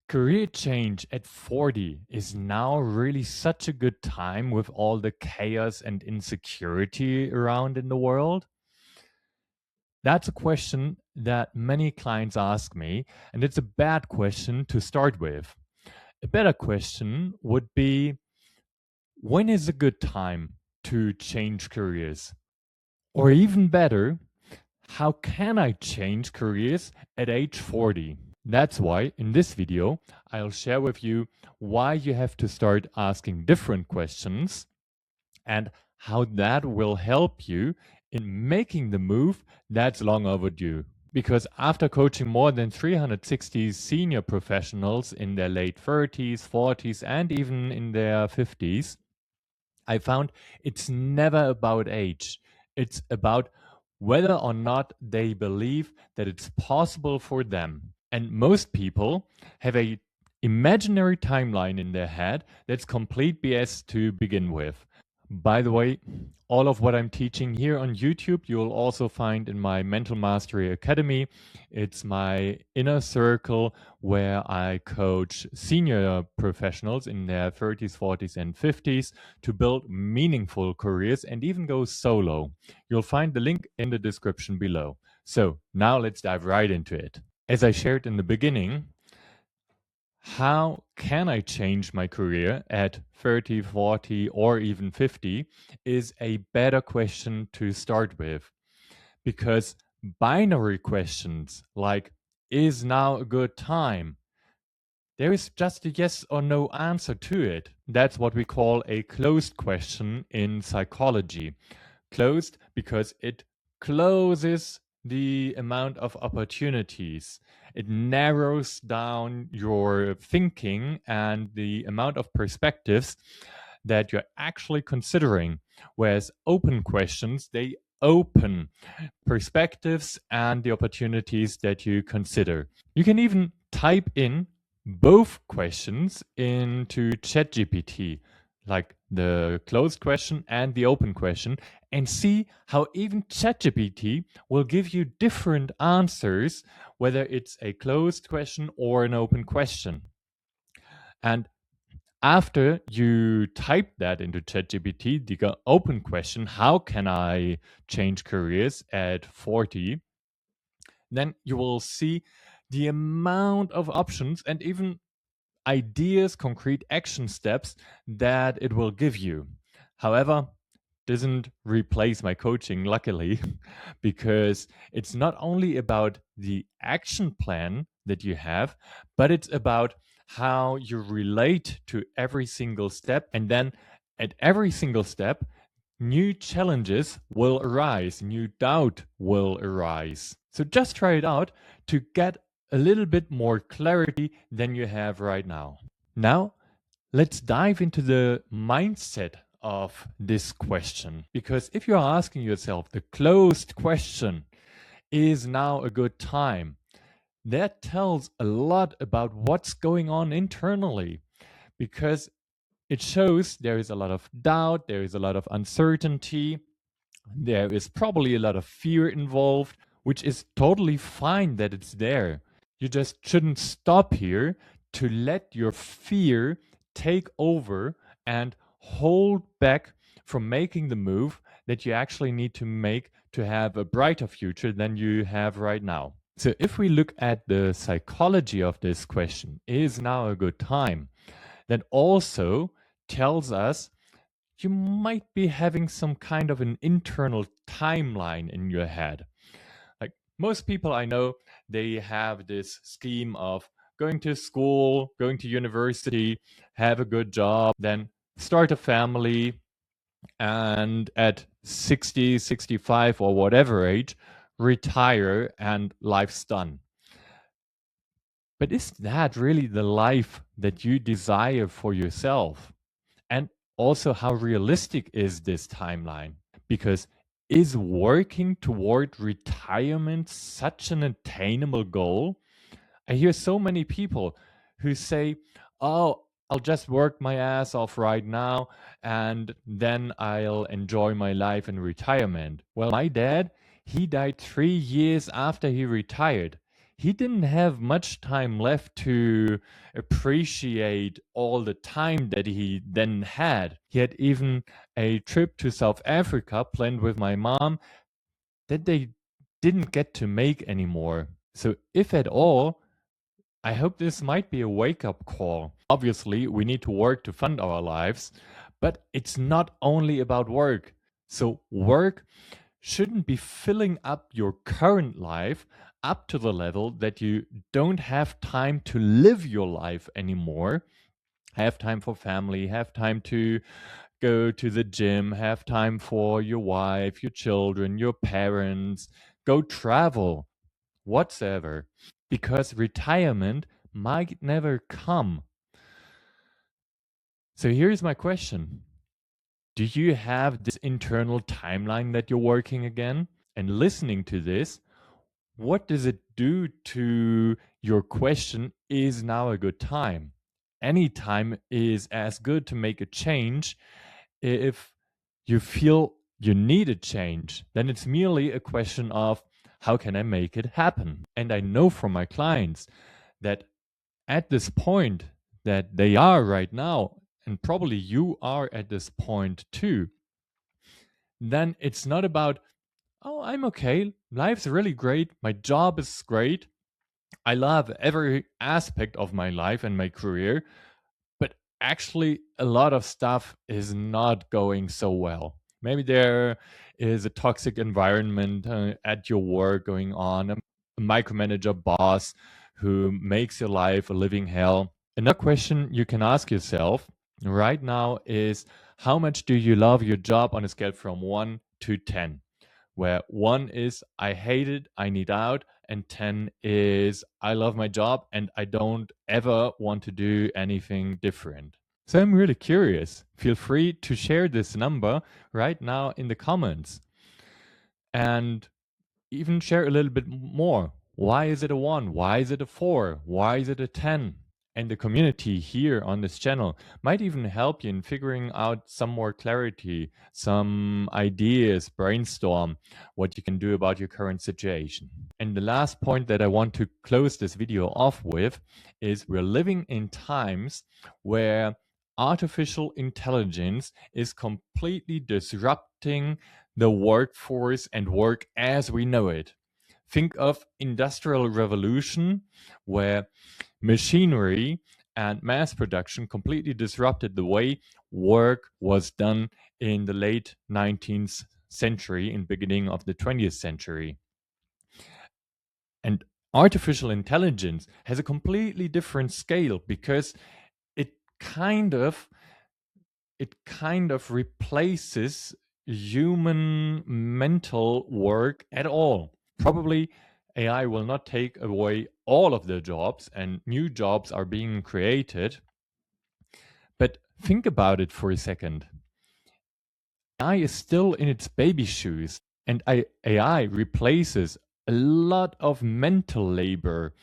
Career change at 40 is now really such a good time with all the chaos and insecurity around in the world? That's a question that many clients ask me, and it's a bad question to start with. A better question would be, when is a good time to change careers? Or even better, how can I change careers at age 40? That's why in this video, I'll share with you why you have to start asking different questions and how that will help you in making the move that's long overdue. Because after coaching more than 360 senior professionals in their late 30s, 40s, and even in their 50s, I found it's never about age. It's about whether or not they believe that it's possible for them. And most people have a imaginary timeline in their head that's complete BS to begin with. By the way, all of what I'm teaching here on YouTube, you'll also find in my Mental Mastery Academy. It's my inner circle where I coach senior professionals in their 30s, 40s, and 50s to build meaningful careers and even go solo. You'll find the link in the description below. So now let's dive right into it. As I shared in the beginning, how can I change my career at 30, 40, or even 50 is a better question to start with. Because binary questions like, is now a good time? There is just a yes or no answer to it. That's what we call a closed question in psychology. Closed because it closes the amount of opportunities. It narrows down your thinking and the amount of perspectives that you're actually considering. Whereas open questions, they open perspectives and the opportunities that you consider. You can even type in both questions into ChatGPT, like the closed question and the open question, and see how even ChatGPT will give you different answers, whether it's a closed question or an open question. And after you type that into ChatGPT, the open question, how can I change careers at 40? Then you will see the amount of options and even ideas, concrete action steps that it will give you. However, doesn't replace my coaching, luckily, because it's not only about the action plan that you have, but it's about how you relate to every single step. And then at every single step, new challenges will arise, new doubt will arise. So just try it out to get a little bit more clarity than you have right now. Now, let's dive into the mindset of this question. Because if you're asking yourself the closed question, is now a good time? That tells a lot about what's going on internally. Because it shows there is a lot of doubt, there is a lot of uncertainty, there is probably a lot of fear involved, which is totally fine that it's there. You just shouldn't stop here to let your fear take over and hold back from making the move that you actually need to make to have a brighter future than you have right now. So if we look at the psychology of this question, is now a good time? That also tells us you might be having some kind of an internal timeline in your head. Like most people I know, they have this scheme of going to school, going to university, have a good job, then start a family, and at 60, 65, or whatever age, retire and life's done. But is that really the life that you desire for yourself? And also, how realistic is this timeline? Because is working toward retirement such an attainable goal? I hear so many people who say, oh, I'll just work my ass off right now and then I'll enjoy my life in retirement. Well, my dad, he died 3 years after he retired. he didn't have much time left to appreciate all the time that he then had. He had even a trip to South Africa planned with my mom that they didn't get to make anymore. So, if at all, I hope this might be a wake up call. Obviously, we need to work to fund our lives, but it's not only about work. So, work shouldn't be filling up your current life up to the level that you don't have time to live your life anymore. Have time for family, have time to go to the gym, have time for your wife, your children, your parents, go travel, whatsoever. Because retirement might never come. So here's my question. Do you have this internal timeline that you're working again? And listening to this, what does it do to your question, is now a good time? Any time is as good to make a change. If you feel you need a change, then it's merely a question of how can I make it happen? And I know from my clients that at this point that they are right now, and probably you are at this point too, then it's not about, oh, I'm okay. Life's really great. My job is great. I love every aspect of my life and my career, but actually, a lot of stuff is not going so well. Maybe there is a toxic environment at your work going on, a micromanager boss who makes your life a living hell. Another question you can ask yourself right now is, how much do you love your job on a scale from 1 to 10? Where 1 is I hate it, I need out, and 10 is I love my job and I don't ever want to do anything different. So I'm really curious. Feel free to share this number right now in the comments and even share a little bit more. Why is it a 1? Why is it a 4? Why is it a 10? And the community here on this channel might even help you in figuring out some more clarity, some ideas, brainstorm what you can do about your current situation. And the last point that I want to close this video off with is we're living in times where artificial intelligence is completely disrupting the workforce and work as we know it. Think of industrial revolution where machinery and mass production completely disrupted the way work was done in the late 19th century and beginning of the 20th century. And artificial intelligence has a completely different scale because it kind of replaces human mental work at all. Probably AI will not take away all of the jobs and new jobs are being created. But think about it for a second. AI is still in its baby shoes and AI replaces a lot of mental labor,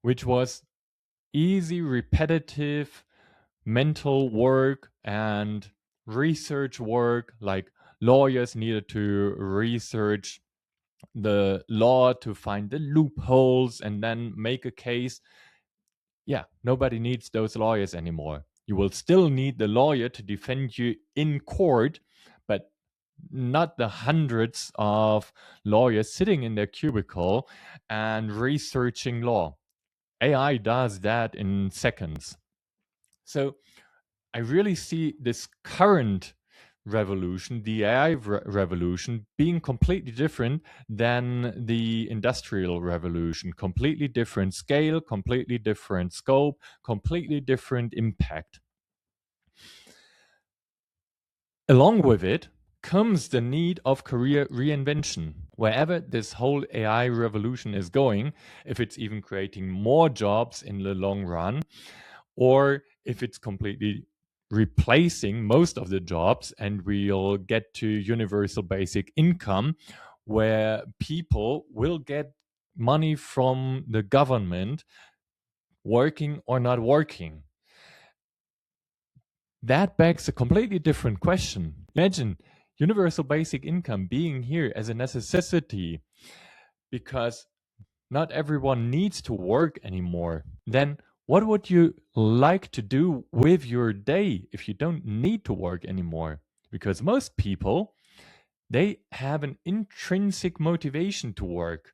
which was easy, repetitive mental work and research work, like lawyers needed to research the law to find the loopholes and then make a case. Yeah, nobody needs those lawyers anymore. You will still need the lawyer to defend you in court, but not the hundreds of lawyers sitting in their cubicle and researching law. AI does that in seconds. So I really see this current revolution, the AI revolution, being completely different than the industrial revolution. Completely different scale, completely different scope, completely different impact. Along with it comes the need of career reinvention. Wherever this whole AI revolution is going, if it's even creating more jobs in the long run, or if it's completely replacing most of the jobs and we'll get to universal basic income where people will get money from the government working or not working. That begs a completely different question. Imagine universal basic income being here as a necessity because not everyone needs to work anymore. Then what would you like to do with your day if you don't need to work anymore? Because most people, they have an intrinsic motivation to work.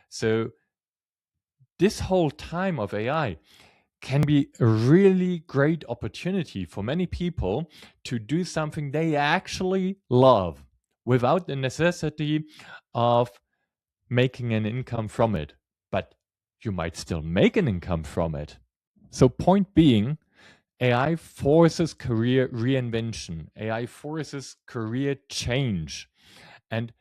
So this whole time of AI can be a really great opportunity for many people to do something they actually love without the necessity of making an income from it. But you might still make an income from it. So, point being, AI forces career reinvention, AI forces career change. And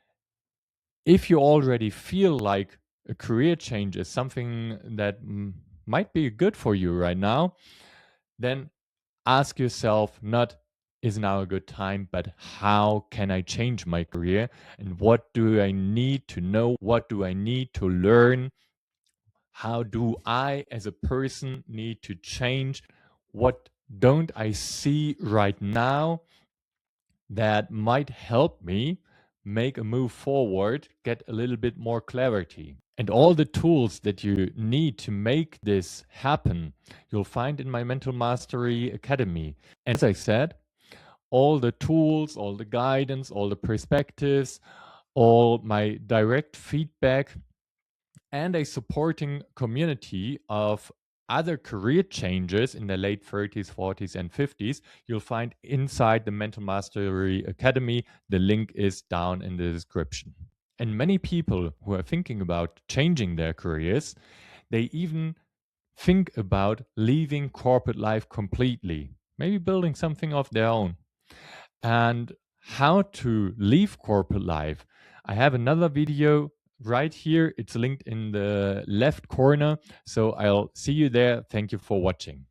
if you already feel like a career change is something that might be good for you right now, then ask yourself not is now a good time, but how can I change my career? And what do I need to know? What do I need to learn? How do I, as a person, need to change? What don't I see right now that might help me make a move forward, get a little bit more clarity? And all the tools that you need to make this happen, you'll find in my Mental Mastery Academy. And as I said, all the tools, all the guidance, all the perspectives, all my direct feedback, and a supporting community of other career changes in the late 30s, 40s, and 50s, you'll find inside the Mental Mastery Academy. The link is down in the description. And many people who are thinking about changing their careers, they even think about leaving corporate life completely, maybe building something of their own. And how to leave corporate life, I have another video right here. It's linked in the left corner. So I'll see you there. Thank you for watching.